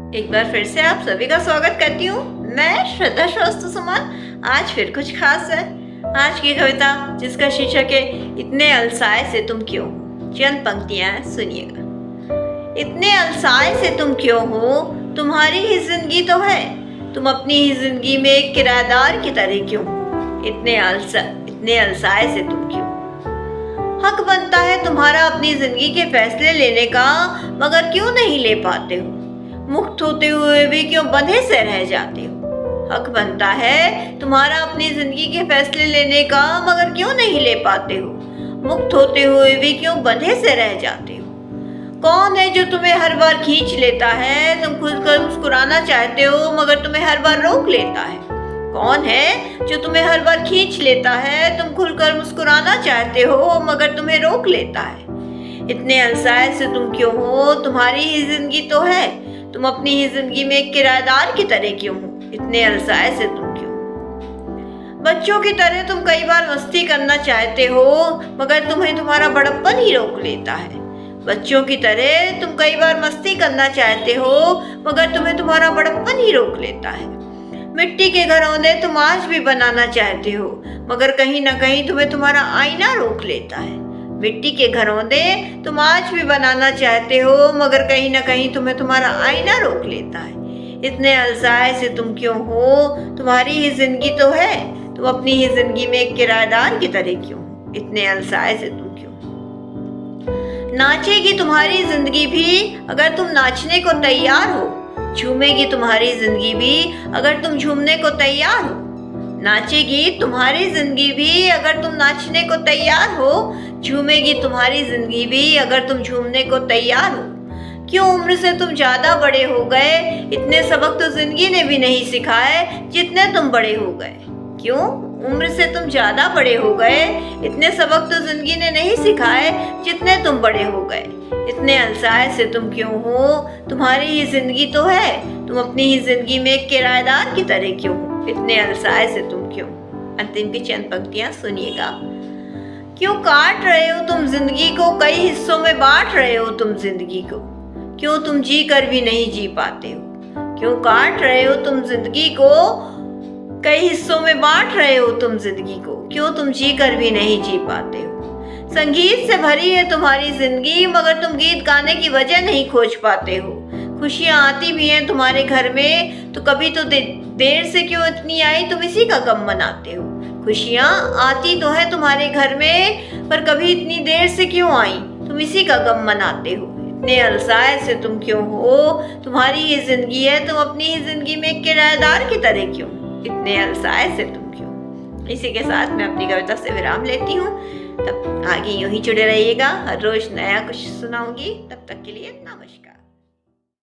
एक बार फिर से आप सभी का स्वागत करती हूँ। मैं श्रद्धा श्रीवास्तव सुमन। आज फिर कुछ खास है। आज की कविता जिसका शीर्षक है इतने अलसाए से तुम क्यों हो। चंद पंक्तियां सुनिएगा। इतने अलसाए से तुम क्यों हो, तुम्हारी ही जिंदगी तो है, तुम अपनी ही जिंदगी में एक किराएदार की तरह क्यों हो। इतने अलसाए से तुम क्यों। हक बनता है तुम्हारा अपनी जिंदगी के फैसले लेने का, मगर क्यों नहीं ले पाते हो। मुक्त होते हुए भी क्यों बंधे से रह जाते हो। हक बनता है तुम्हारा अपनी जिंदगी के फैसले लेने का, मगर क्यों नहीं ले पाते हो। मुक्त होते हुए भी क्यों बंधे से रह जाते हो। कौन है जो तुम्हें हर बार खींच लेता है, तुम खुद कर मुस्कुराना चाहते हो मगर तुम्हें हर बार रोक लेता है। कौन है जो तुम्हें हर बार खींच लेता है, तुम खुलकर मुस्कुराना चाहते हो मगर तुम्हें रोक लेता है। इतने अलसाए से तुम क्यों हो, तुम्हारी ही जिंदगी तो है, तुम अपनी ही जिंदगी में एक किराएदार की तरह क्यों हो। इतने अलसाए से तुम क्यों। बच्चों की तरह तुम कई बार मस्ती करना चाहते हो, मगर तुम्हें तुम्हारा बड़प्पन ही रोक लेता है। बच्चों की तरह तुम कई बार मस्ती करना चाहते हो, मगर तुम्हें तुम्हारा बड़प्पन ही रोक लेता है। मिट्टी के घरौंदे तुम आज भी बनाना चाहते हो, मगर कहीं ना कहीं तुम्हें तुम्हारा आईना रोक लेता है। मिट्टी के घरौंदे तुम आज भी बनाना चाहते हो, मगर कहीं ना कहीं तुम्हें तुम्हारा आईना रोक लेता है। इतने अलसाए से तुम क्यों हो, तुम्हारी ही जिंदगी तो है, तुम अपनी ही जिंदगी में एक किराएदार की तरह क्यों हो। इतने अलसाए से तुम क्यों। नाचेगी तुम्हारी जिंदगी भी अगर तुम नाचने को तैयार हो, झूमेगी तुम्हारी जिंदगी भी अगर तुम झूमने को तैयार हो। नाचेगी तुम्हारी जिंदगी भी अगर तुम नाचने को तैयार हो, झूमेगी तुम्हारी जिंदगी भी अगर तुम झूमने को तैयार हो। क्यों उम्र से तुम ज्यादा बड़े हो गए, इतने सबक तो जिंदगी ने भी नहीं सिखाए जितने तुम बड़े हो गए। क्यों उम्र से तुम ज्यादा बड़े हो गए, इतने सबक तो जिंदगी ने नहीं सिखाए जितने तुम बड़े हो गए। इतने अलसाए से तुम क्यों हो, तुम्हारी ही जिंदगी तो है, तुम अपनी ही जिंदगी में एक किराएदार की तरह क्यों हो। इतने अलसाए से तुम क्यों। अंतिम की चंद पंक्तियां सुनिएगा। क्यों काट रहे हो तुम जिंदगी को, कई हिस्सों में बांट रहे हो तुम जिंदगी को। क्यों तुम जी कर भी नहीं जी पाते हो। क्यों काट रहे हो तुम जिंदगी को, कई हिस्सों में बांट रहे हो तुम जिंदगी को। क्यों तुम जी कर भी नहीं जी पाते हो। संगीत से भरी है तुम्हारी जिंदगी, मगर तुम गीत गाने की वजह नहीं खोज पाते हो। खुशियां आती भी हैं तुम्हारे घर में, तो कभी तो देर से क्यों इतनी आई, तुम इसी का गम मनाते हो। खुशियां आती तो है तुम्हारे घर में, पर कभी इतनी देर से क्यों आई, तुम इसी का गम मनाते हो। इतने अलसाए से तुम क्यों हो, तुम्हारी ही जिंदगी है, तुम अपनी ही जिंदगी में एक किराएदार की तरह क्यों। इतने अलसाए से तुम क्यों। इसी के साथ मैं अपनी कविता से विराम लेती हूँ। तब आगे यूं ही जुड़े रहिएगा, हर रोज नया कुछ सुनाऊंगी। तब तक के लिए नमस्कार।